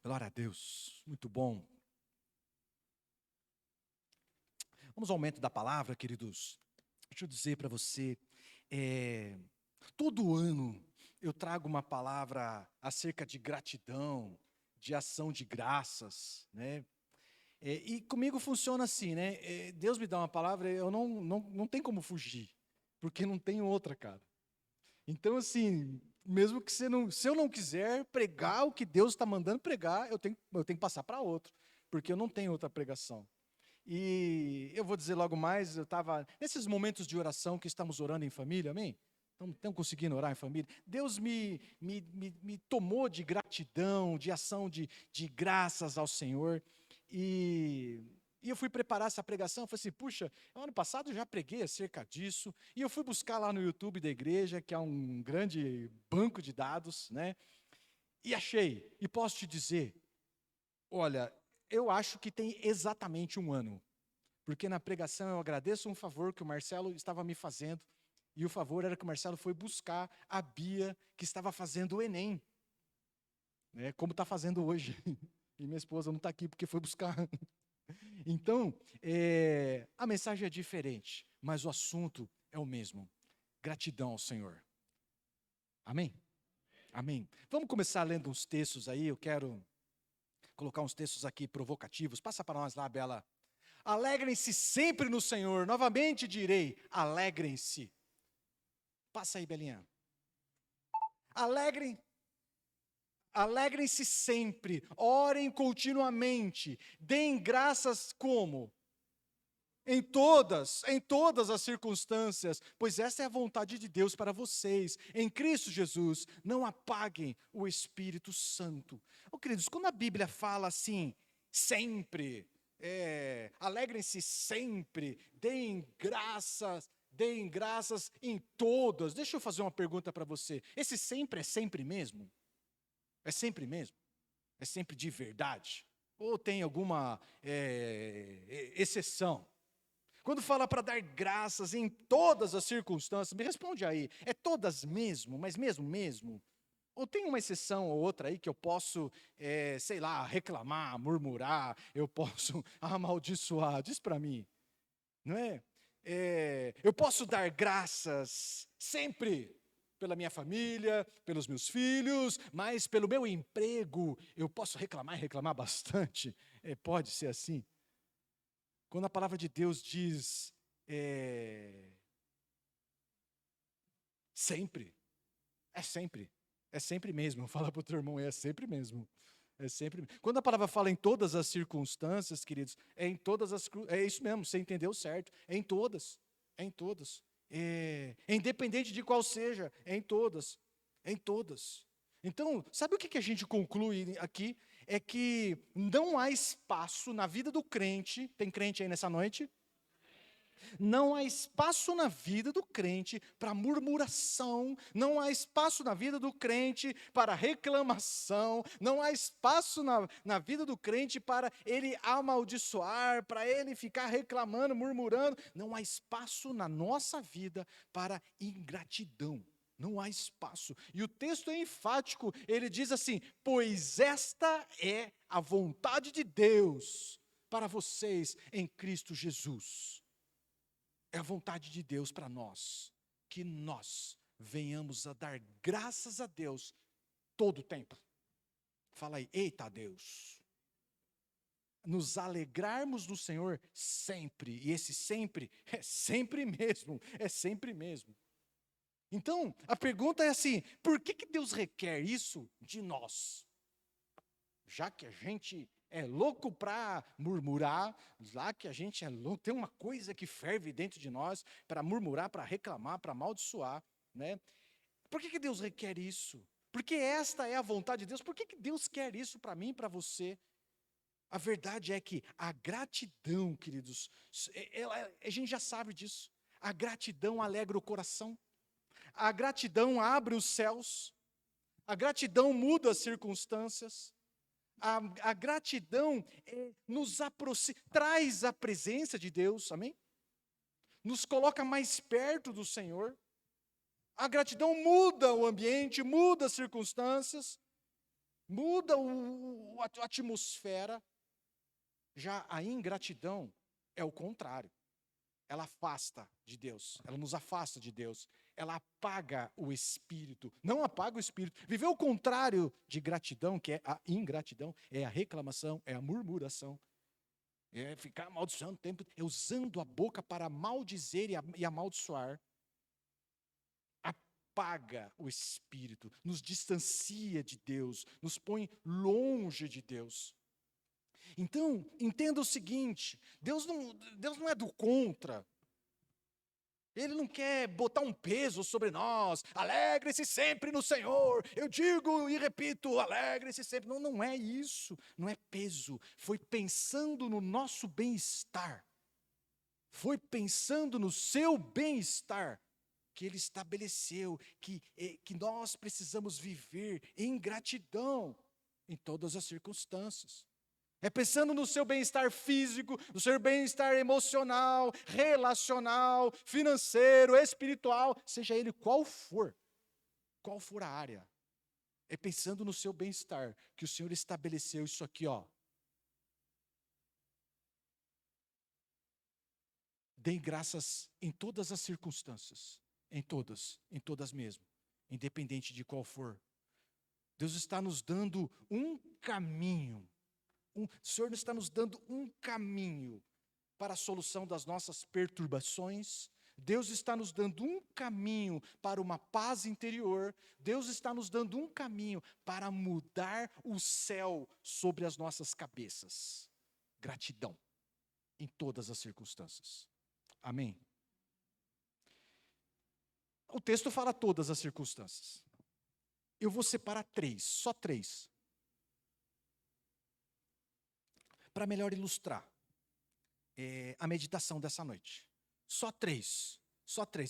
Glória a Deus, muito bom. Vamos ao aumento da palavra, queridos. Deixa eu dizer para você, todo ano eu trago uma palavra acerca de gratidão, de ação de graças, né? E comigo funciona assim, né? Deus me dá uma palavra, eu não tem como fugir, porque não tem outra, cara. Então, assim, mesmo que se eu não quiser pregar o que Deus está mandando pregar, eu tenho que passar para outro, porque eu não tenho outra pregação. E eu vou dizer logo mais, eu estava nesses momentos de oração que estamos orando em família, amém? Estamos conseguindo orar em família. Deus me tomou de gratidão, de ação de graças ao Senhor. E eu fui preparar essa pregação, eu falei assim, puxa, ano passado eu já preguei acerca disso, e eu fui buscar lá no YouTube da igreja, que é um grande banco de dados, né? E achei, e posso te dizer, olha, eu acho que tem exatamente um ano, porque na pregação eu agradeço um favor que o Marcelo estava me fazendo, e o favor era que o Marcelo foi buscar a Bia, que estava fazendo o Enem, né, como está fazendo hoje. E minha esposa não está aqui porque foi buscar. Então, a mensagem é diferente, mas o assunto é o mesmo. Gratidão ao Senhor. Amém? Amém. Vamos começar lendo uns textos aí, eu quero colocar uns textos aqui provocativos. Passa para nós lá, Bela. Alegrem-se sempre no Senhor. Novamente direi, alegrem-se. Passa aí, Belinha. Alegrem, alegrem-se sempre, orem continuamente, deem graças como? Em todas as circunstâncias, pois essa é a vontade de Deus para vocês, em Cristo Jesus, não apaguem o Espírito Santo. Queridos, quando a Bíblia fala assim, sempre, alegrem-se sempre, deem graças em todas. Deixa eu fazer uma pergunta para você, esse sempre é sempre mesmo? É sempre mesmo? É sempre de verdade? Ou tem alguma exceção? Quando fala para dar graças em todas as circunstâncias, me responde aí, é todas mesmo, mas mesmo? Ou tem uma exceção ou outra aí que eu posso, sei lá, reclamar, murmurar, eu posso amaldiçoar? Diz para mim, não é? Eu posso dar graças sempre pela minha família, pelos meus filhos, mas pelo meu emprego, eu posso reclamar e reclamar bastante? Pode ser assim? Quando a palavra de Deus diz sempre, é sempre mesmo. Fala para o teu irmão, é sempre mesmo. É sempre. Quando a palavra fala em todas as circunstâncias, queridos, é isso mesmo, você entendeu certo. É em todas. Independente de qual seja, é em todas. Então, sabe o que a gente conclui aqui? É que não há espaço na vida do crente, tem crente aí nessa noite? Não há espaço na vida do crente para murmuração, não há espaço na vida do crente para reclamação, não há espaço na vida do crente para ele amaldiçoar, para ele ficar reclamando, murmurando. Não há espaço na nossa vida para ingratidão. Não há espaço. E o texto é enfático, ele diz assim: pois esta é a vontade de Deus para vocês em Cristo Jesus. É a vontade de Deus para nós, que nós venhamos a dar graças a Deus todo o tempo. Fala aí, eita Deus. Nos alegrarmos no Senhor sempre, e esse sempre é sempre mesmo, é sempre mesmo. Então, a pergunta é assim, por que Deus requer isso de nós? Já que a gente é louco para murmurar, já que a gente é louco, tem uma coisa que ferve dentro de nós para murmurar, para reclamar, para amaldiçoar, né? Por que Deus requer isso? Porque esta é a vontade de Deus. Por que Deus quer isso para mim e para você? A verdade é que a gratidão, queridos, a gente já sabe disso. A gratidão alegra o coração. A gratidão abre os céus. A gratidão muda as circunstâncias. A gratidão nos aproxima, traz a presença de Deus, amém? Nos coloca mais perto do Senhor. A gratidão muda o ambiente, muda as circunstâncias. muda a atmosfera. Já a ingratidão é o contrário. Ela afasta de Deus, ela nos afasta de Deus, ela apaga o espírito, não apaga o espírito. Viver o contrário de gratidão, que é a ingratidão, é a reclamação, é a murmuração, é ficar amaldiçoando o tempo, é usando a boca para maldizer e amaldiçoar. Apaga o espírito, nos distancia de Deus, nos põe longe de Deus. Então, entenda o seguinte, Deus não é do contra. Ele não quer botar um peso sobre nós. Alegre-se sempre no Senhor. Eu digo e repito, alegre-se sempre. Não, não é isso. Não é peso. Foi pensando no nosso bem-estar. Foi pensando no seu bem-estar que Ele estabeleceu que nós precisamos viver em gratidão em todas as circunstâncias. É pensando no seu bem-estar físico, no seu bem-estar emocional, relacional, financeiro, espiritual, seja ele qual for a área. É pensando no seu bem-estar que o Senhor estabeleceu isso aqui, ó. Dê graças em todas as circunstâncias, em todas mesmo, independente de qual for. Deus está nos dando um caminho. O Senhor está nos dando um caminho para a solução das nossas perturbações. Deus está nos dando um caminho para uma paz interior. Deus está nos dando um caminho para mudar o céu sobre as nossas cabeças. Gratidão em todas as circunstâncias. Amém? O texto fala todas as circunstâncias. Eu vou separar três, só três, para melhor ilustrar a meditação dessa noite. Só três.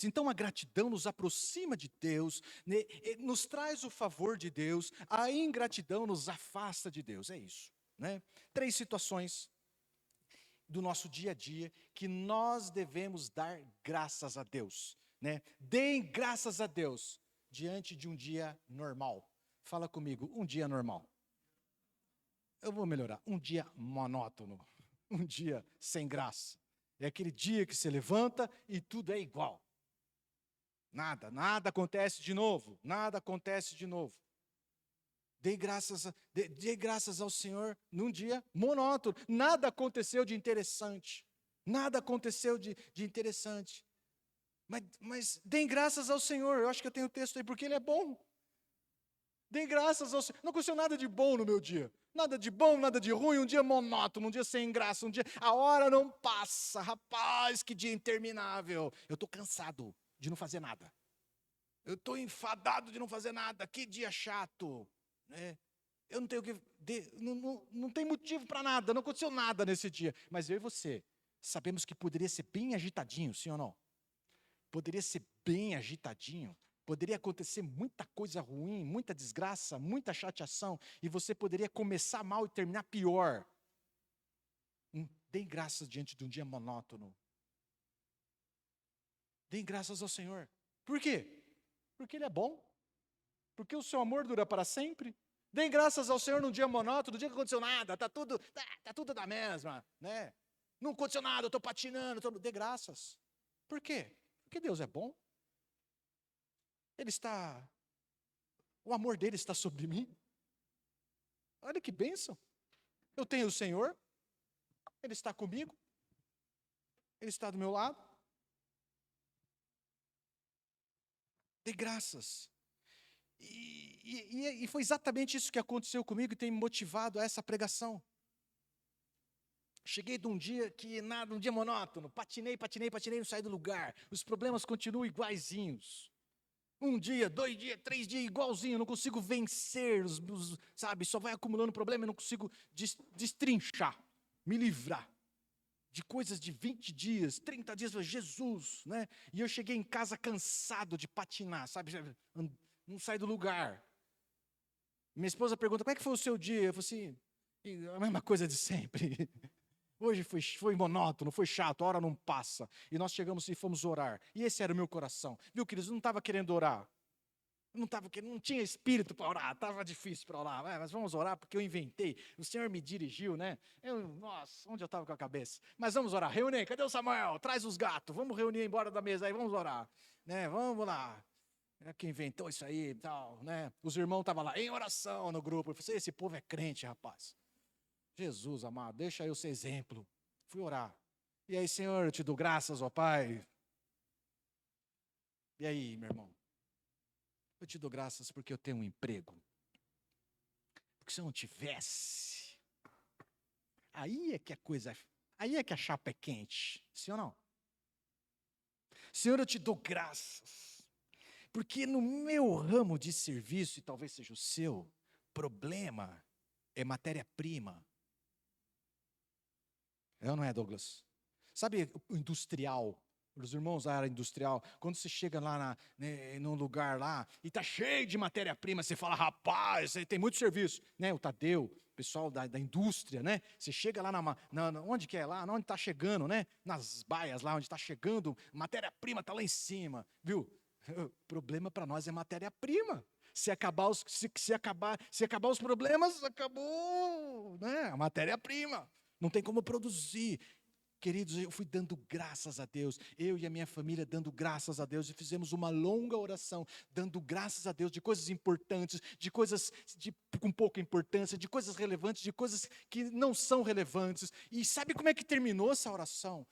Então a gratidão nos aproxima de Deus, né, nos traz o favor de Deus, a ingratidão nos afasta de Deus, é isso. Né? Três situações do nosso dia a dia que nós devemos dar graças a Deus. Né? Deem graças a Deus diante de um dia normal. Fala comigo, um dia normal. Eu vou melhorar, um dia monótono, um dia sem graça. É aquele dia que você levanta e tudo é igual. Nada acontece de novo, Dê graças ao Senhor num dia monótono. Nada aconteceu de interessante. Mas deem graças ao Senhor. Eu acho que eu tenho o texto aí, porque Ele é bom. Deem graças ao Senhor. Não aconteceu nada de bom no meu dia. Nada de bom, nada de ruim, um dia monótono, um dia sem graça, um dia... A hora não passa, rapaz, que dia interminável. Eu estou cansado de não fazer nada. Eu estou enfadado de não fazer nada. Que dia chato. Né? Eu não tenho que... Não tem motivo para nada, não aconteceu nada nesse dia. Mas eu e você sabemos que poderia ser bem agitadinho, sim ou não? Poderia ser bem agitadinho. Poderia acontecer muita coisa ruim, muita desgraça, muita chateação, e você poderia começar mal e terminar pior. Deem graças diante de um dia monótono. Deem graças ao Senhor. Por quê? Porque Ele é bom. Porque o seu amor dura para sempre. Deem graças ao Senhor num dia monótono, no dia que não aconteceu nada, está tudo da mesma. Né? Não aconteceu nada, eu estou patinando. Dê graças. Por quê? Porque Deus é bom. O amor dele está sobre mim. Olha que bênção. Eu tenho o Senhor, Ele está comigo, Ele está do meu lado. Dê graças. E foi exatamente isso que aconteceu comigo e tem me motivado a essa pregação. Cheguei de um dia um dia monótono, patinei, não saí do lugar. Os problemas continuam iguaizinhos. Um dia, 2 dias, 3 dias, igualzinho, não consigo vencer, sabe? Só vai acumulando problema e não consigo destrinchar, me livrar de coisas de 20 dias, 30 dias, Jesus, né? E eu cheguei em casa cansado de patinar, sabe? Não saí do lugar. Minha esposa pergunta, como é que foi o seu dia? Eu falei assim, a mesma coisa de sempre. Hoje foi monótono, foi chato, a hora não passa. E nós chegamos e fomos orar. E esse era o meu coração. Viu, queridos? Eu não estava querendo orar. não tinha espírito para orar, estava difícil para orar. Mas vamos orar porque eu inventei. O Senhor me dirigiu, né? Nossa, onde eu estava com a cabeça? Mas vamos orar. Reunir, cadê o Samuel? Traz os gatos. Vamos reunir embora da mesa aí, vamos orar. Né? Vamos lá. Quem inventou isso aí e tal, né? Os irmãos estavam lá em oração no grupo. Eu falei, esse povo é crente, rapaz. Jesus, amado, deixa eu ser exemplo. Fui orar. E aí, Senhor, eu te dou graças, ó Pai. E aí, meu irmão? Eu te dou graças porque eu tenho um emprego. Porque se eu não tivesse, aí é que aí é que a chapa é quente. Sim ou não? Senhor, eu te dou graças. Porque no meu ramo de serviço, e talvez seja o seu, problema é matéria-prima. É ou não é, Douglas? Sabe o industrial? Os irmãos da área industrial, quando você chega lá num lugar lá, e está cheio de matéria-prima, você fala, rapaz, tem muito serviço, né? O Tadeu, o pessoal da indústria, né? Você chega lá, onde que é lá? Onde está chegando, né? Nas baias lá, onde está chegando, matéria-prima está lá em cima, viu? O problema para nós é matéria-prima. Se acabar os problemas, acabou, né? A matéria-prima. Não tem como produzir. Queridos, eu fui dando graças a Deus, eu e a minha família dando graças a Deus, e fizemos uma longa oração, dando graças a Deus de coisas importantes, de coisas com pouca importância, de coisas relevantes, de coisas que não são relevantes. E sabe como é que terminou essa oração?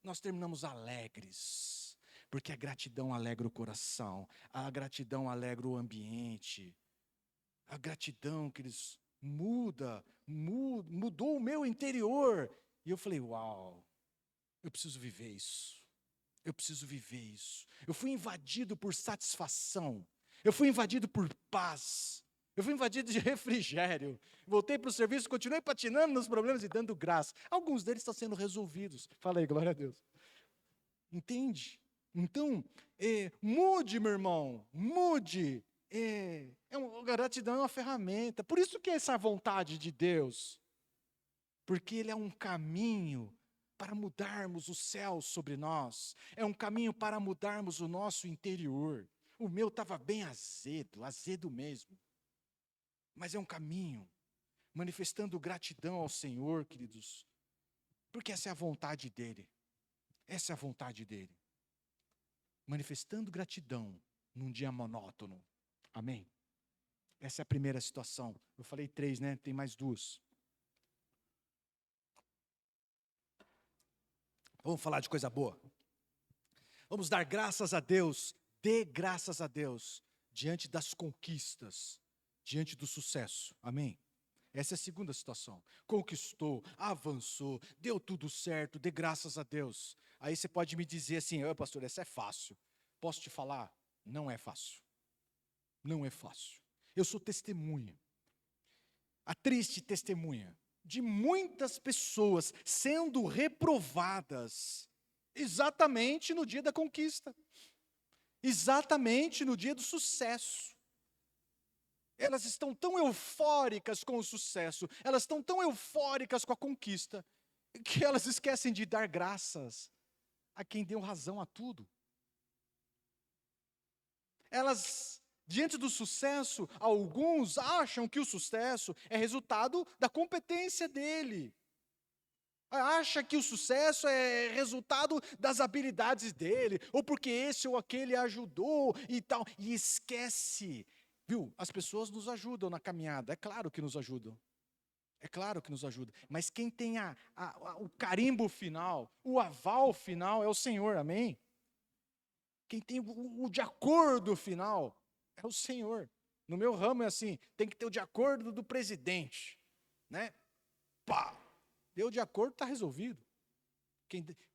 Nós terminamos alegres, porque a gratidão alegra o coração, a gratidão alegra o ambiente, a gratidão, queridos, mudou o meu interior. E eu falei, uau, eu preciso viver isso. Eu preciso viver isso. Eu fui invadido por satisfação. Eu fui invadido por paz. Eu fui invadido de refrigério. Voltei para o serviço, continuei patinando nos problemas e dando graça. Alguns deles estão sendo resolvidos. Falei, glória a Deus. Entende? Então, mude, meu irmão, mude. Gratidão é uma ferramenta. Por isso que é essa vontade de Deus. Porque Ele é um caminho para mudarmos o céu sobre nós. É um caminho para mudarmos o nosso interior. O meu estava bem azedo mesmo. Mas é um caminho, manifestando gratidão ao Senhor, queridos. Porque essa é a vontade dEle. Essa é a vontade dEle. Manifestando gratidão num dia monótono. Amém? Essa é a primeira situação. Eu falei 3, né? Tem mais 2. Vamos falar de coisa boa. Vamos dar graças a Deus, dê graças a Deus, diante das conquistas, diante do sucesso. Amém? Essa é a segunda situação. Conquistou, avançou, deu tudo certo, dê graças a Deus. Aí você pode me dizer assim, pastor, essa é fácil. Posso te falar? Não é fácil. Não é fácil. Eu sou testemunha. A triste testemunha de muitas pessoas sendo reprovadas exatamente no dia da conquista, exatamente no dia do sucesso. Elas estão tão eufóricas com o sucesso, elas estão tão eufóricas com a conquista, que elas esquecem de dar graças a quem deu razão a tudo. Elas, diante do sucesso, alguns acham que o sucesso é resultado da competência dele. Acha que o sucesso é resultado das habilidades dele, ou porque esse ou aquele ajudou e tal. E esquece, viu? As pessoas nos ajudam na caminhada, é claro que nos ajudam. É claro que nos ajuda. Mas quem tem o carimbo final, o aval final é o Senhor, amém? Quem tem o de acordo final é o Senhor. No meu ramo é assim, tem que ter o de acordo do presidente, né? Pá! Deu de acordo, está resolvido.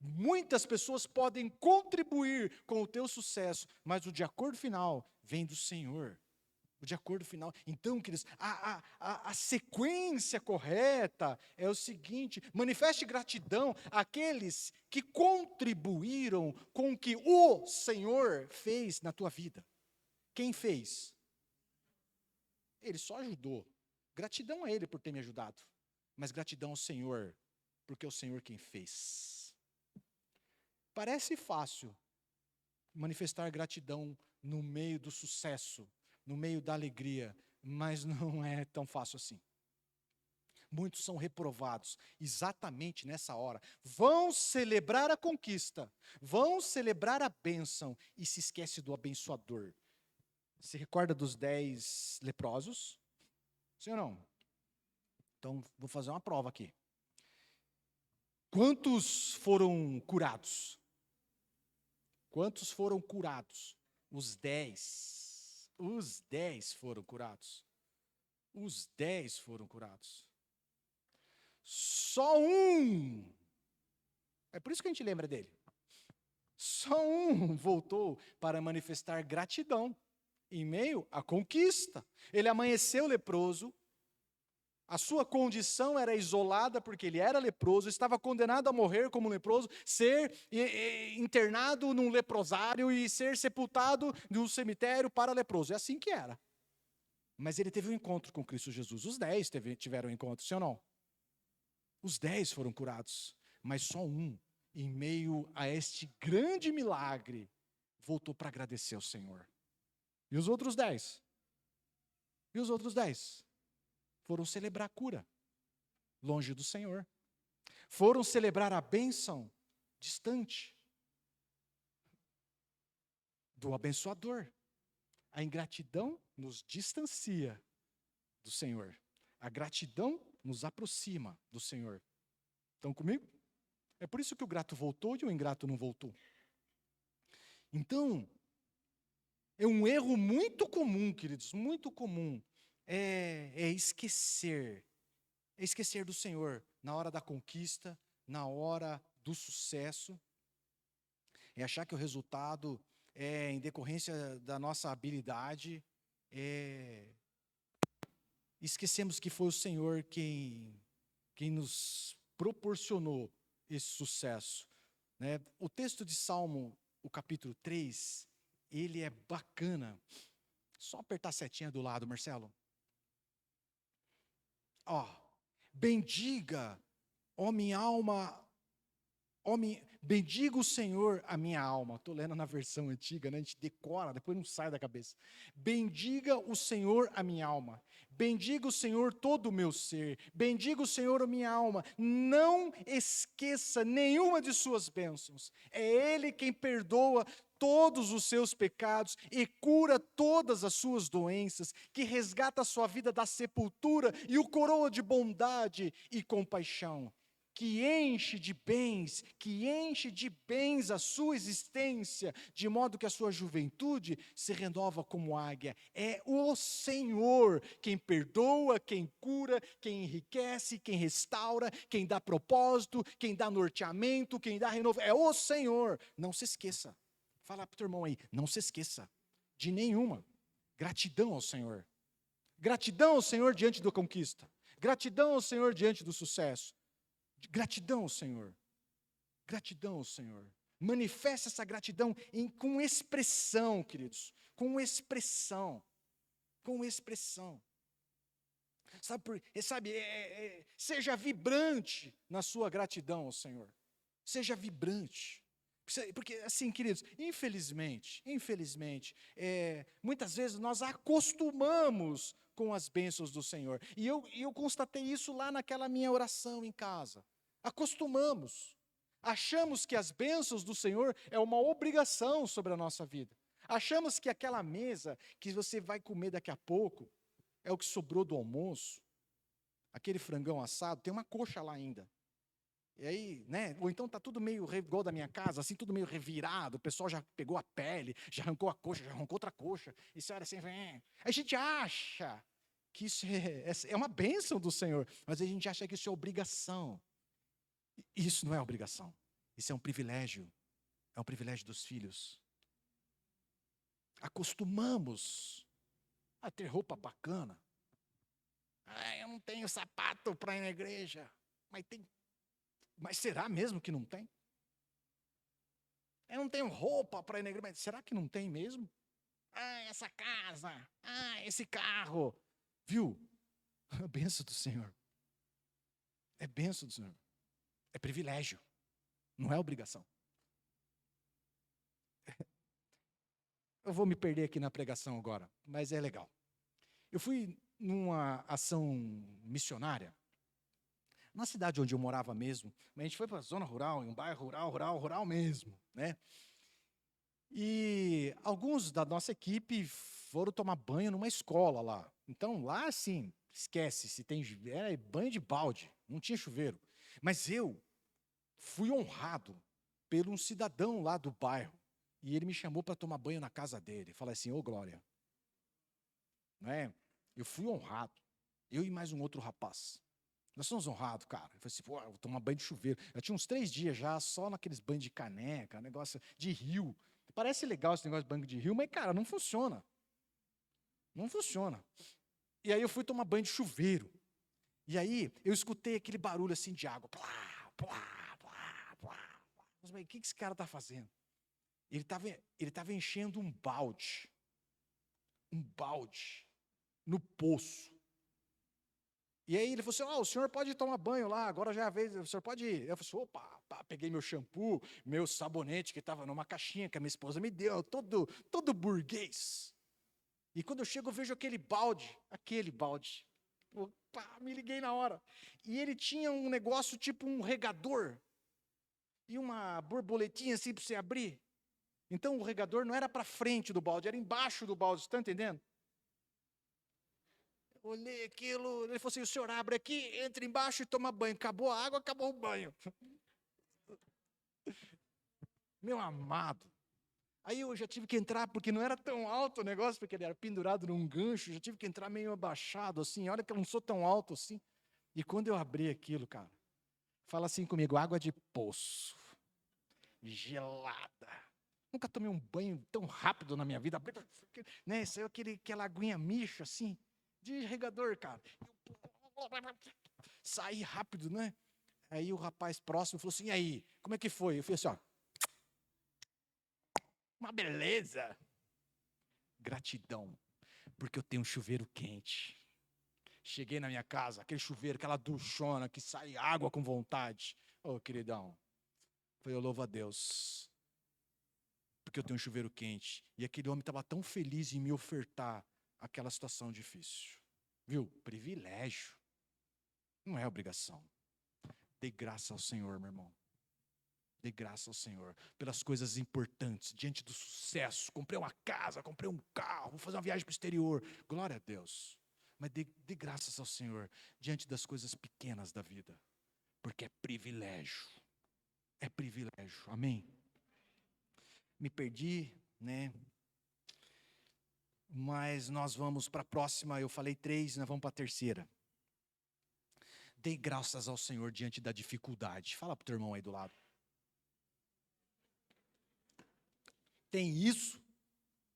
Muitas pessoas podem contribuir com o teu sucesso, mas o de acordo final vem do Senhor. O de acordo final. Então, queridos, a sequência correta é o seguinte: manifeste gratidão àqueles que contribuíram com o que o Senhor fez na tua vida. Quem fez? Ele só ajudou. Gratidão a Ele por ter me ajudado. Mas gratidão ao Senhor, porque é o Senhor quem fez. Parece fácil manifestar gratidão no meio do sucesso, no meio da alegria, mas não é tão fácil assim. Muitos são reprovados exatamente nessa hora. Vão celebrar a conquista, vão celebrar a bênção e se esquece do abençoador. Se recorda dos 10 leprosos? Sim ou não? Então, vou fazer uma prova aqui. Quantos foram curados? Quantos foram curados? Os 10. Os 10 foram curados. Os 10 foram curados. Só um. É por isso que a gente lembra dele. Só um voltou para manifestar gratidão em meio à conquista. Ele amanheceu leproso. A sua condição era isolada porque ele era leproso, estava condenado a morrer como leproso, ser internado num leprosário e ser sepultado num cemitério para leproso. É assim que era. Mas ele teve um encontro com Cristo Jesus. Os 10 tiveram um encontro, sim ou não? Os 10 foram curados, mas só um, em meio a este grande milagre, voltou para agradecer ao Senhor. E os outros 10? E os outros 10? Foram celebrar a cura, longe do Senhor. Foram celebrar a bênção, distante do abençoador. A ingratidão nos distancia do Senhor. A gratidão nos aproxima do Senhor. Estão comigo? É por isso que o grato voltou e o ingrato não voltou. Então, é um erro muito comum, queridos, muito comum. É esquecer do Senhor na hora da conquista, na hora do sucesso. É achar que o resultado é em decorrência da nossa habilidade. Esquecemos que foi o Senhor quem nos proporcionou esse sucesso, né? O texto de Salmo, o capítulo 3, ele é bacana. Só apertar a setinha do lado, Marcelo. Bendiga, ó minha alma, bendiga o Senhor a minha alma. Estou lendo na versão antiga, né? A gente decora, depois não sai da cabeça. Bendiga o Senhor a minha alma. Bendiga o Senhor todo o meu ser. Bendiga o Senhor a minha alma. Não esqueça nenhuma de suas bênçãos. É Ele quem perdoa todos os seus pecados e cura todas as suas doenças, que resgata a sua vida da sepultura e o coroa de bondade e compaixão, que enche de bens a sua existência, de modo que a sua juventude se renova como águia. É o Senhor quem perdoa, quem cura, quem enriquece, quem restaura, quem dá propósito, quem dá norteamento, quem dá renovo. É o Senhor. Não se esqueça. Fala para o teu irmão aí, não se esqueça de nenhuma. Gratidão ao Senhor. Gratidão ao Senhor diante da conquista. Gratidão ao Senhor diante do sucesso. Gratidão ao Senhor. Gratidão ao Senhor. Manifeste essa gratidão com expressão, queridos. Com expressão. Com expressão. Seja vibrante na sua gratidão ao Senhor. Seja vibrante. Porque, assim, queridos, infelizmente, muitas vezes nós acostumamos com as bênçãos do Senhor. E eu constatei isso lá naquela minha oração em casa. Acostumamos. Achamos que as bênçãos do Senhor é uma obrigação sobre a nossa vida. Achamos que aquela mesa que você vai comer daqui a pouco é o que sobrou do almoço. Aquele frangão assado, tem uma coxa lá ainda. E aí, né? Ou então tá tudo meio igual da minha casa, assim, tudo meio revirado. O pessoal já pegou a pele, já arrancou a coxa, já arrancou outra coxa. E você olha assim, a gente acha que isso é uma bênção do Senhor, mas a gente acha que isso é obrigação. Isso não é obrigação. Isso é um privilégio. É um privilégio dos filhos. Acostumamos a ter roupa bacana. Eu não tenho sapato para ir na igreja, mas tem. Mas será mesmo que não tem? Eu não tenho roupa para ir na igreja, mas será que não tem mesmo? Essa casa, esse carro. Viu? É bênção do Senhor. É bênção do Senhor. É privilégio. Não é obrigação. eu vou me perder aqui na pregação agora, mas é legal. Eu fui numa ação missionária, na cidade onde eu morava mesmo, mas a gente foi para a zona rural, em um bairro rural mesmo, né? E alguns da nossa equipe foram tomar banho numa escola lá. Então, lá, assim, esquece, se tem banho de balde, não tinha chuveiro. Mas eu fui honrado por um cidadão lá do bairro. E ele me chamou para tomar banho na casa dele. Falei assim, ô Glória, né? Eu fui honrado. Eu e mais um outro rapaz. Nós somos honrados, cara. Eu falei assim, pô, eu vou tomar banho de chuveiro. Eu tinha uns 3 dias já, só naqueles banhos de caneca, negócio de rio. Parece legal esse negócio de banho de rio, mas, cara, não funciona. Não funciona. E aí eu fui tomar banho de chuveiro. E aí eu escutei aquele barulho assim de água. Plá, plá, plá, plá. Mas, o que esse cara está fazendo? Ele estava enchendo um balde no poço. E aí ele falou assim, o senhor pode tomar banho lá, agora já é a vez, o senhor pode ir. Eu falei assim, opa, peguei meu shampoo, meu sabonete que estava numa caixinha que a minha esposa me deu, todo burguês. E quando eu chego eu vejo aquele balde. Opa, me liguei na hora. E ele tinha um negócio tipo um regador e uma borboletinha assim para você abrir. Então o regador não era para frente do balde, era embaixo do balde, você está entendendo? Olhei aquilo, ele falou assim, o senhor abre aqui, entra embaixo e toma banho. Acabou a água, acabou o banho. Meu amado. Aí eu já tive que entrar, porque não era tão alto o negócio, porque ele era pendurado num gancho, já tive que entrar meio abaixado, assim, olha que eu não sou tão alto assim. E quando eu abri aquilo, cara, fala assim comigo, água de poço, gelada. Nunca tomei um banho tão rápido na minha vida, né? Saiu aquela aguinha mixa, assim, de regador, cara. Saí rápido, né? Aí o rapaz próximo falou assim, e aí, como é que foi? Eu falei assim, ó, uma beleza. Gratidão, porque eu tenho um chuveiro quente. Cheguei na minha casa, aquele chuveiro, aquela duchona, que sai água com vontade. Ô, queridão, eu louvo a Deus, porque eu tenho um chuveiro quente. E aquele homem estava tão feliz em me ofertar aquela situação difícil. Viu? Privilégio. Não é obrigação. Dê graça ao Senhor, meu irmão. Dê graça ao Senhor pelas coisas importantes, diante do sucesso. Comprei uma casa, comprei um carro, vou fazer uma viagem para o exterior. Glória a Deus. Mas dê graças ao Senhor diante das coisas pequenas da vida. Porque é privilégio. É privilégio. Amém? Me perdi, né? Mas nós vamos para a próxima. Eu falei 3, nós vamos para a terceira. Dê graças ao Senhor diante da dificuldade. Fala para o teu irmão aí do lado. Tem isso?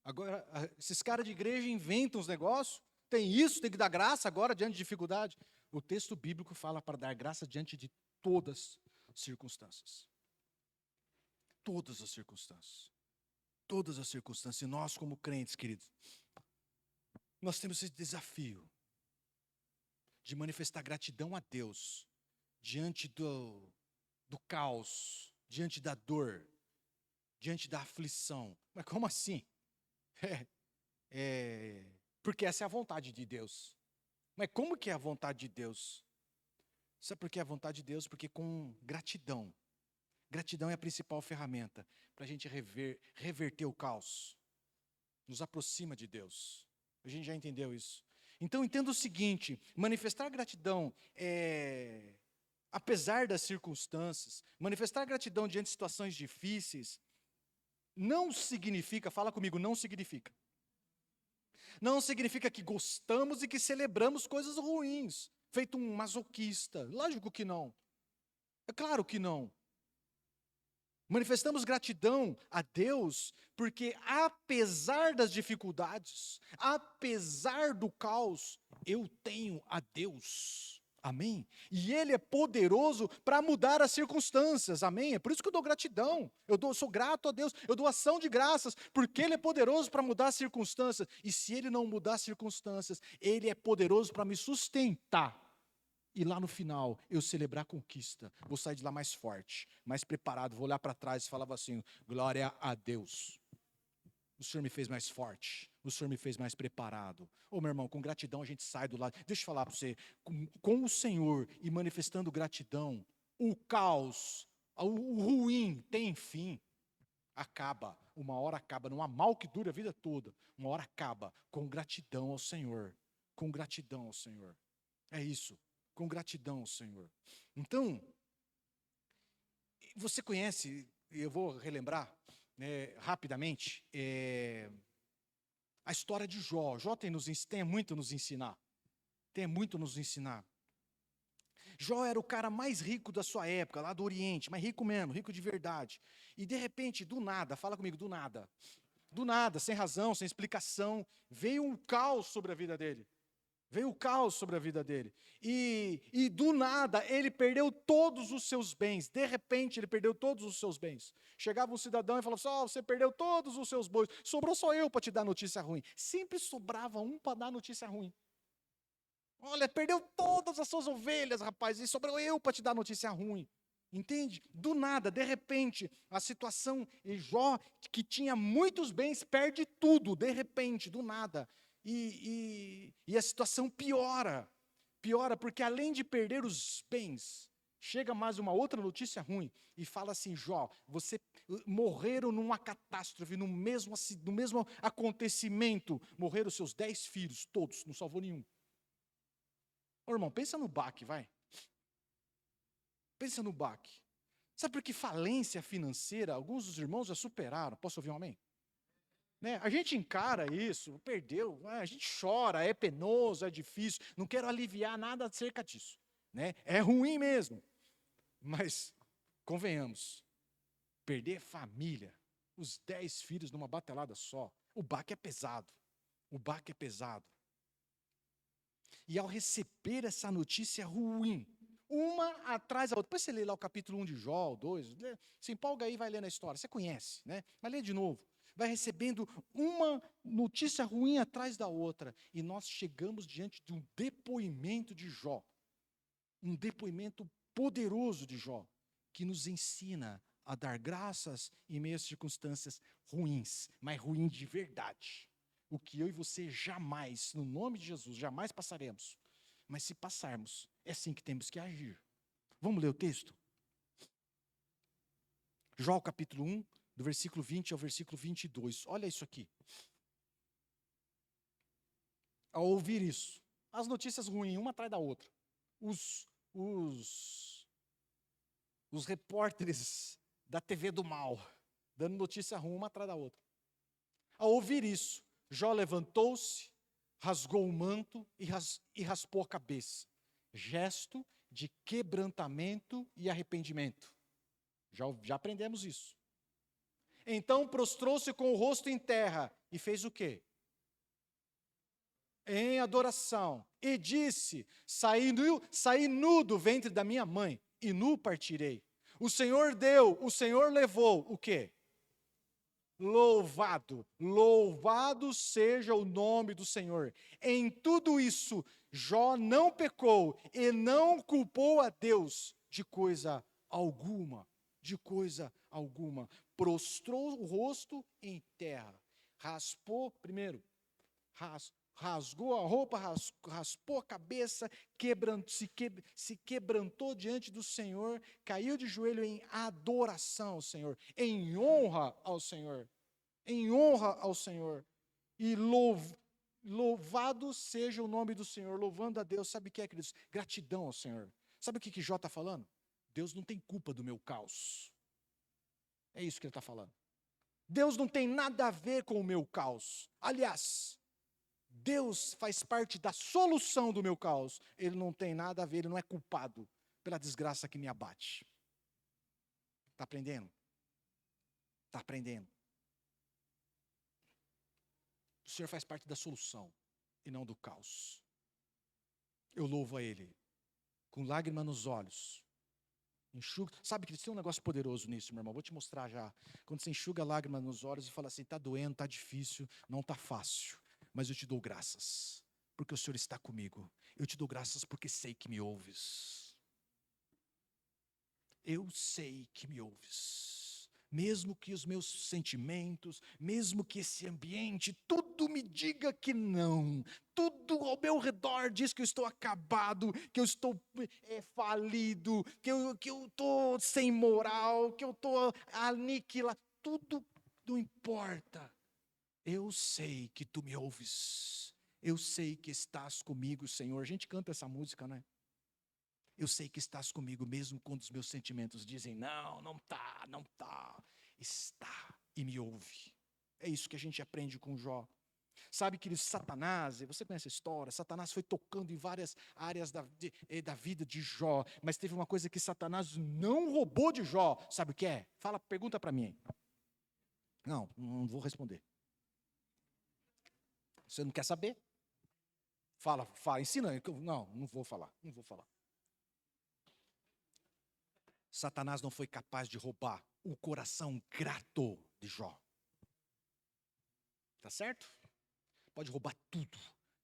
Agora, esses caras de igreja inventam os negócios. Tem isso, tem que dar graça agora diante de dificuldade. O texto bíblico fala para dar graça diante de todas as circunstâncias. Todas as circunstâncias. Todas as circunstâncias. E nós, como crentes, queridos, nós temos esse desafio de manifestar gratidão a Deus diante do caos, diante da dor, diante da aflição. Mas como assim? Porque essa é a vontade de Deus. Mas como que é a vontade de Deus? Sabe por que é a vontade de Deus? Porque com gratidão. Gratidão é a principal ferramenta para a gente reverter o caos. Nos aproxima de Deus. A gente já entendeu isso. Então entenda o seguinte, manifestar gratidão apesar das circunstâncias, manifestar gratidão diante de situações difíceis, não significa, fala comigo, não significa que gostamos e que celebramos coisas ruins, feito um masoquista. Lógico que não. É claro que não. Manifestamos gratidão a Deus, porque apesar das dificuldades, apesar do caos, eu tenho a Deus. Amém? E Ele é poderoso para mudar as circunstâncias, amém? É por isso que eu dou gratidão, sou grato a Deus, eu dou ação de graças, porque Ele é poderoso para mudar as circunstâncias, e se Ele não mudar as circunstâncias, Ele é poderoso para me sustentar, e lá no final, eu celebrar a conquista, vou sair de lá mais forte, mais preparado, vou olhar para trás e falava assim, glória a Deus. O Senhor me fez mais forte. O Senhor me fez mais preparado. Ô, meu irmão, com gratidão a gente sai do lado. Deixa eu falar para você. Com o Senhor e manifestando gratidão, o caos, o ruim tem fim. Acaba. Uma hora acaba. Não há mal que dure a vida toda. Uma hora acaba. Com gratidão ao Senhor. Com gratidão ao Senhor. É isso. Com gratidão ao Senhor. Então, você conhece, e eu vou relembrar rapidamente, a história de Jó. Jó tem muito a nos ensinar. Tem muito a nos ensinar. Jó era o cara mais rico da sua época, lá do Oriente, mas rico mesmo, rico de verdade. E de repente, do nada, fala comigo, do nada, sem razão, sem explicação, veio um caos sobre a vida dele. Veio o caos sobre a vida dele. E do nada, ele perdeu todos os seus bens. De repente, ele perdeu todos os seus bens. Chegava um cidadão e falava assim, você perdeu todos os seus bois. Sobrou só eu para te dar notícia ruim. Sempre sobrava um para dar notícia ruim. Olha, perdeu todas as suas ovelhas, rapaz, e sobrou eu para te dar notícia ruim. Entende? Do nada, de repente, a situação, e Jó, que tinha muitos bens, perde tudo, de repente, do nada. E a situação piora, porque além de perder os bens, chega mais uma outra notícia ruim, e fala assim, Jó, você morreram numa catástrofe, no mesmo acontecimento, morreram seus 10 filhos, todos, não salvou nenhum. Ô, irmão, pensa no baque, vai. Pensa no baque. Sabe por que falência financeira, alguns dos irmãos já superaram? Posso ouvir um amém? Né? A gente encara isso, perdeu, a gente chora, é penoso, é difícil, não quero aliviar nada acerca disso. Né? É ruim mesmo, mas convenhamos, perder família, os 10 filhos numa batelada só, o baque é pesado, o baque é pesado. E ao receber essa notícia ruim, uma atrás da outra, depois você lê lá o capítulo 1 de Jó, o 2, se empolga aí e vai lendo a história, você conhece, né? Vai ler de novo. Vai recebendo uma notícia ruim atrás da outra. E nós chegamos diante de um depoimento de Jó. Um depoimento poderoso de Jó, que nos ensina a dar graças em meio às circunstâncias ruins, mas ruins de verdade. O que eu e você jamais, no nome de Jesus, jamais passaremos. Mas se passarmos, é assim que temos que agir. Vamos ler o texto? Jó capítulo 1, do versículo 20 ao versículo 22. Olha isso aqui. Ao ouvir isso, as notícias ruins, uma atrás da outra. Os repórteres da TV do mal, dando notícia ruim, uma atrás da outra. Ao ouvir isso, Jó levantou-se, rasgou o manto e raspou a cabeça. Gesto de quebrantamento e arrependimento. Já aprendemos isso. Então prostrou-se com o rosto em terra e fez o quê? Em adoração. E disse, saí nu do ventre da minha mãe e nu partirei. O Senhor deu, o Senhor levou, o quê? Louvado seja o nome do Senhor. Em tudo isso, Jó não pecou e não culpou a Deus de coisa alguma. Prostrou o rosto em terra, rasgou a roupa, raspou a cabeça, se quebrantou diante do Senhor, caiu de joelho em adoração ao Senhor, em honra ao Senhor. E louvado seja o nome do Senhor, louvando a Deus. Sabe o que é, queridos? Gratidão ao Senhor. Sabe o que Jó está falando? Deus não tem culpa do meu caos. É isso que ele está falando. Deus não tem nada a ver com o meu caos. Aliás, Deus faz parte da solução do meu caos. Ele não tem nada a ver, ele não é culpado pela desgraça que me abate. Está aprendendo? Está aprendendo. O Senhor faz parte da solução e não do caos. Eu louvo a Ele, com lágrima nos olhos. Enxuga. Sabe que tem um negócio poderoso nisso, meu irmão. Vou te mostrar já. Quando você enxuga a lágrima nos olhos e fala assim, está doendo, está difícil, não está fácil. Mas eu te dou graças, porque o Senhor está comigo. Eu te dou graças porque sei que me ouves. Eu sei que me ouves. mesmo que os meus sentimentos, mesmo que esse ambiente, tudo me diga que não, tudo ao meu redor diz que eu estou acabado, que eu estou falido, que eu estou sem moral, que eu estou aniquilado, tudo não importa. Eu sei que tu me ouves, eu sei que estás comigo, Senhor. A gente canta essa música, né? Eu sei que estás comigo, mesmo quando os meus sentimentos dizem, não está, não está. Está e me ouve. É isso que a gente aprende com Jó. Sabe que Satanás, você conhece a história, Satanás foi tocando em várias áreas da vida de Jó, mas teve uma coisa que Satanás não roubou de Jó. Sabe o que é? Fala, pergunta para mim. Não vou responder. Você não quer saber? Fala, ensina. Não vou falar. Satanás não foi capaz de roubar o coração grato de Jó. Tá certo? Pode roubar tudo,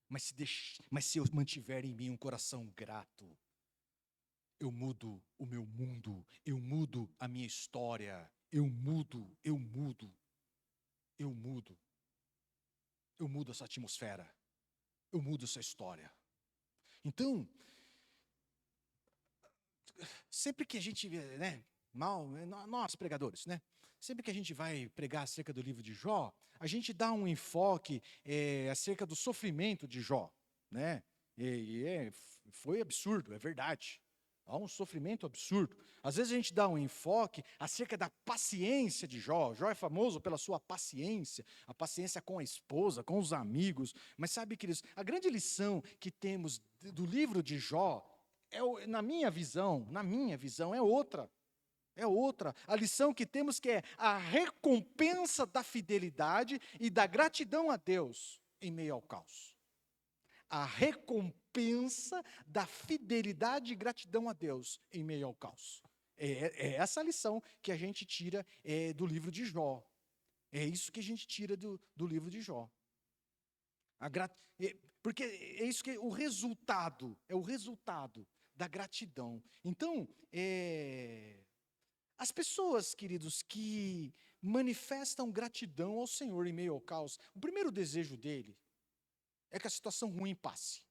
mas se eu mantiver em mim um coração grato, eu mudo o meu mundo, eu mudo a minha história, eu mudo essa atmosfera, eu mudo essa história. Então, sempre que a gente, nós pregadores, sempre que a gente vai pregar acerca do livro de Jó, a gente dá um enfoque acerca do sofrimento de Jó, né? Foi absurdo, é verdade. Há um sofrimento absurdo. Às vezes a gente dá um enfoque acerca da paciência de Jó. Jó é famoso pela sua paciência, a paciência com a esposa, com os amigos. Mas sabe, queridos, a grande lição que temos do livro de Jó, na minha visão, é outra. É outra. A lição que temos que é a recompensa da fidelidade e da gratidão a Deus em meio ao caos. A recompensa da fidelidade e gratidão a Deus em meio ao caos. É essa a lição que a gente tira do livro de Jó. É isso que a gente tira do livro de Jó. Porque é isso que é o resultado da gratidão. Então, as pessoas, queridos, que manifestam gratidão ao Senhor em meio ao caos, o primeiro desejo dele é que a situação ruim passe.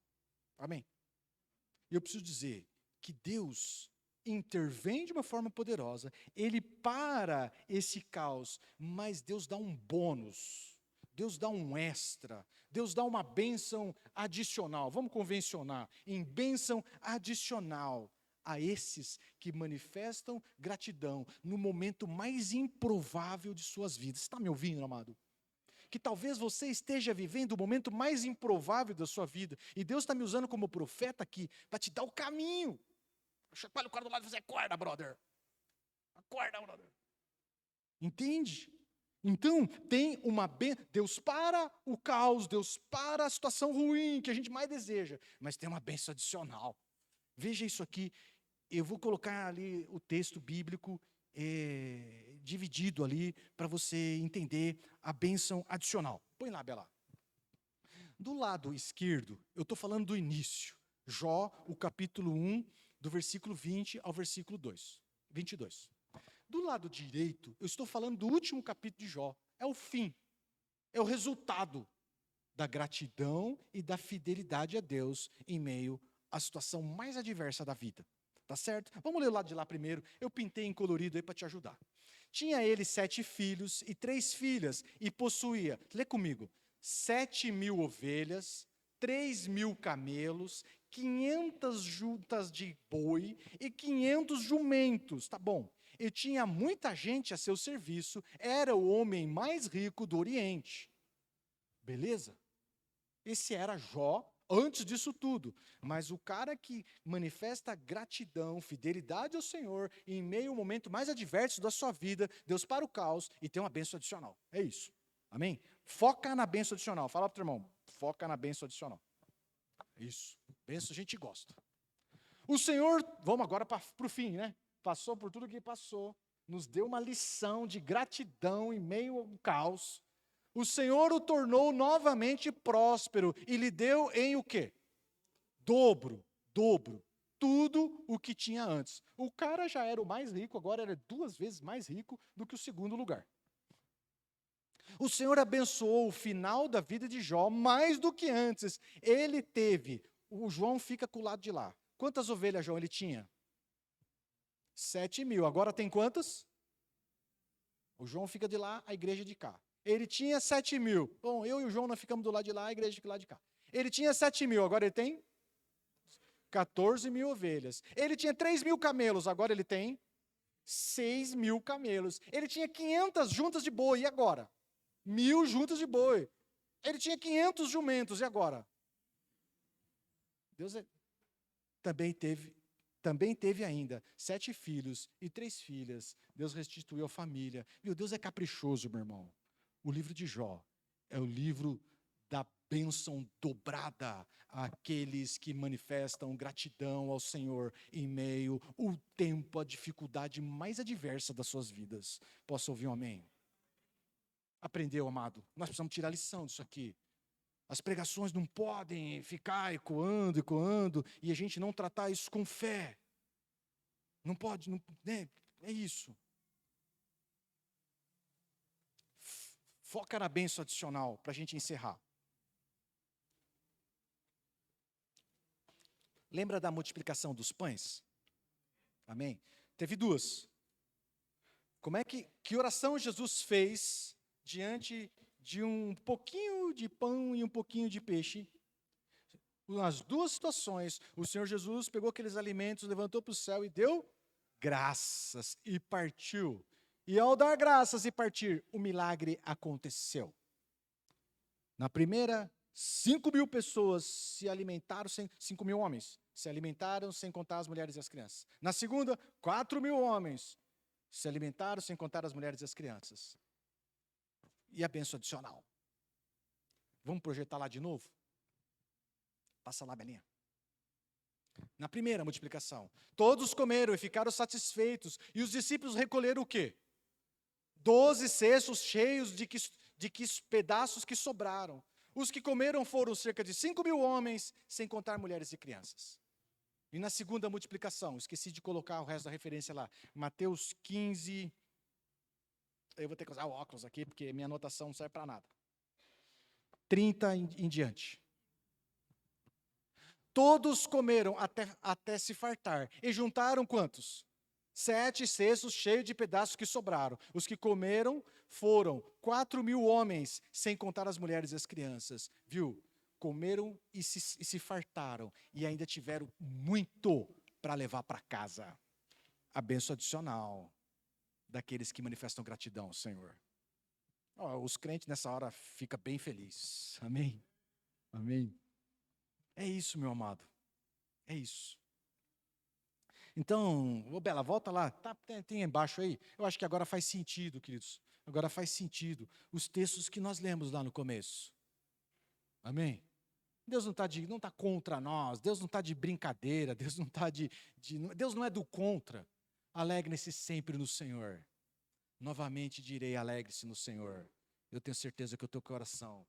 Amém? E eu preciso dizer que Deus intervém de uma forma poderosa, Ele para esse caos, mas Deus dá um bônus, Deus dá um extra, Deus dá uma bênção adicional. Vamos convencionar em bênção adicional a esses que manifestam gratidão no momento mais improvável de suas vidas. Você está me ouvindo, amado? Que talvez você esteja vivendo o momento mais improvável da sua vida, e Deus está me usando como profeta aqui, para te dar o caminho. Chacoalha o cara do lado e dizer, acorda, brother. Acorda, brother. Entende? Então, tem Deus para o caos, Deus para a situação ruim que a gente mais deseja, mas tem uma bênção adicional. Veja isso aqui, eu vou colocar ali o texto bíblico dividido ali, para você entender a bênção adicional. Põe lá, Bela. Do lado esquerdo, eu estou falando do início. Jó, o capítulo 1, do versículo 20 ao versículo 22. Do lado direito, eu estou falando do último capítulo de Jó. É o fim, é o resultado da gratidão e da fidelidade a Deus em meio à situação mais adversa da vida. Tá certo? Vamos ler o lado de lá primeiro. Eu pintei em colorido aí para te ajudar. Tinha ele 7 filhos e 3 filhas, e possuía, lê comigo, 7.000 ovelhas, 3.000 camelos, 500 juntas de boi e 500 jumentos. Tá bom. E tinha muita gente a seu serviço, era o homem mais rico do Oriente. Beleza? Esse era Jó antes disso tudo. Mas o cara que manifesta gratidão, fidelidade ao Senhor, em meio ao momento mais adverso da sua vida, Deus para o caos e tem uma bênção adicional. É isso. Amém? Foca na bênção adicional. Fala para o teu irmão, foca na bênção adicional. Isso. Bênção a gente gosta. O Senhor, vamos agora para o fim, né? Passou por tudo que passou, nos deu uma lição de gratidão em meio ao caos. O Senhor o tornou novamente próspero e lhe deu em o quê? Dobro. tudo o que tinha antes. O cara já era o mais rico, agora era 2 vezes mais rico do que o segundo lugar. O Senhor abençoou o final da vida de Jó mais do que antes. Ele teve, o João fica com o lado de lá. Quantas ovelhas João ele tinha? 7.000. Agora tem quantas? O João fica de lá, a igreja de cá. Ele tinha 7.000. Bom, eu e o João nós ficamos do lado de lá, a igreja fica do lado de cá. Ele tinha 7.000, agora ele tem 14.000 ovelhas. Ele tinha 3.000 camelos, agora ele tem 6.000 camelos. Ele tinha 500 juntas de boi, e agora? 1.000 juntas de boi. Ele tinha 500 jumentos, e agora? Deus também teve ainda 7 filhos e 3 filhas. Deus restituiu a família. Meu Deus é caprichoso, meu irmão. O livro de Jó é o livro da bênção dobrada àqueles que manifestam gratidão ao Senhor em meio ao tempo, a dificuldade mais adversa das suas vidas. Posso ouvir um amém? Aprendeu, amado? Nós precisamos tirar lição disso aqui. As pregações não podem ficar ecoando, ecoando, e a gente não tratar isso com fé. Não pode, não, né? É isso. Foca na bênção adicional, para a gente encerrar. Lembra da multiplicação dos pães? Amém? Teve 2. Como é que oração Jesus fez diante de um pouquinho de pão e um pouquinho de peixe? Nas 2 situações, o Senhor Jesus pegou aqueles alimentos, levantou para o céu e deu graças e partiu. E ao dar graças e partir, o milagre aconteceu. Na primeira, 5.000 pessoas se alimentaram, 5.000 homens se alimentaram sem contar as mulheres e as crianças. Na segunda, 4.000 homens se alimentaram sem contar as mulheres e as crianças. E a bênção adicional. Vamos projetar lá de novo? Passa lá, Belinha. Na primeira multiplicação, todos comeram e ficaram satisfeitos. E os discípulos recolheram o quê? 12 cestos cheios de pedaços que sobraram. Os que comeram foram cerca de 5.000 homens, sem contar mulheres e crianças. E na segunda multiplicação, esqueci de colocar o resto da referência lá, Mateus 15, eu vou ter que usar o óculos aqui, porque minha anotação não serve para nada. 30 em diante. Todos comeram até se fartar, e juntaram quantos? 7 cestos cheios de pedaços que sobraram. Os que comeram foram 4.000 homens, sem contar as mulheres e as crianças. Viu? Comeram e se fartaram, e ainda tiveram muito para levar para casa. A bênção adicional daqueles que manifestam gratidão ao Senhor. Os crentes nessa hora ficam bem felizes. Amém? Amém? É isso, meu amado. É isso. Então, Bela, volta lá. Tem embaixo aí. Eu acho que agora faz sentido, queridos. Agora faz sentido. Os textos que nós lemos lá no começo. Amém? Deus não está contra nós. Deus não está de brincadeira. Deus não está Deus não é do contra. Alegre-se sempre no Senhor. Novamente direi, alegre-se no Senhor. Eu tenho certeza que o teu coração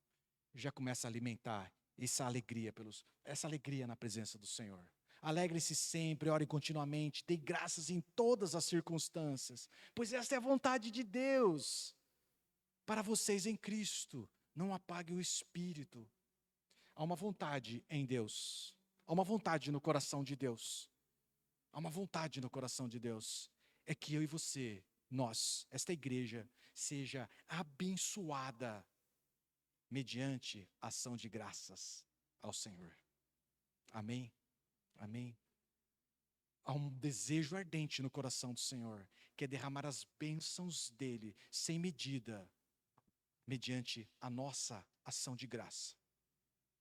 já começa a alimentar essa alegria na presença do Senhor. Alegre-se sempre, ore continuamente, dê graças em todas as circunstâncias, pois esta é a vontade de Deus para vocês em Cristo. Não apague o espírito. Há uma vontade em Deus. Há uma vontade no coração de Deus. Há uma vontade no coração de Deus. É que eu e você, nós, esta igreja, seja abençoada mediante ação de graças ao Senhor. Amém? Amém? Há um desejo ardente no coração do Senhor, que é derramar as bênçãos dEle, sem medida, mediante a nossa ação de graça.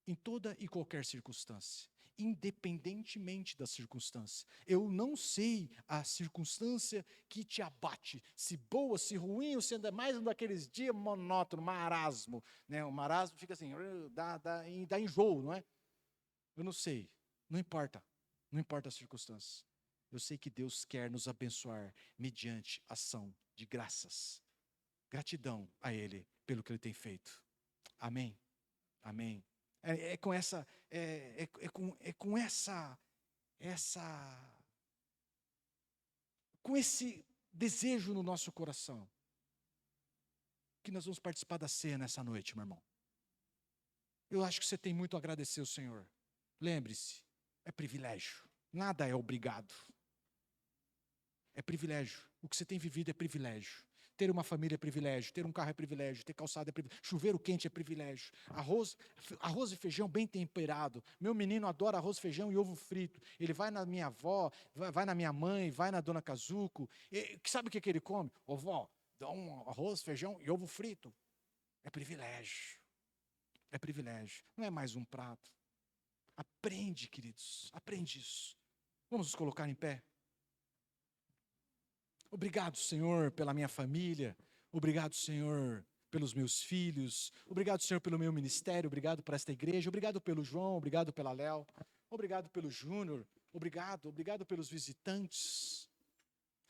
Em toda e qualquer circunstância, independentemente da circunstância. Eu não sei a circunstância que te abate, se boa, se ruim, ou se ainda mais um daqueles dias monótonos, marasmo. Né? O marasmo fica assim, dá enjoo, não é? Eu não sei, não importa a circunstância. Eu sei que Deus quer nos abençoar mediante ação de graças. Gratidão a Ele pelo que Ele tem feito. Amém? Amém. Com essa com esse desejo no nosso coração, que nós vamos participar da ceia nessa noite, meu irmão. Eu acho que você tem muito a agradecer ao Senhor. Lembre-se, é privilégio, nada é obrigado. É privilégio, o que você tem vivido é privilégio. Ter uma família é privilégio, ter um carro é privilégio, ter calçado é privilégio, chuveiro quente é privilégio, arroz e feijão bem temperado. Meu menino adora arroz, feijão e ovo frito. Ele vai na minha avó, vai na minha mãe, vai na dona Kazuko. Sabe o que ele come? Ô vó, dá um arroz, feijão e ovo frito. É privilégio. É privilégio. Não é mais um prato. Aprende, queridos, aprende isso. Vamos nos colocar em pé? Obrigado, Senhor, pela minha família. Obrigado, Senhor, pelos meus filhos. Obrigado, Senhor, pelo meu ministério. Obrigado por esta igreja. Obrigado pelo João. Obrigado pela Léo. Obrigado pelo Júnior. Obrigado pelos visitantes.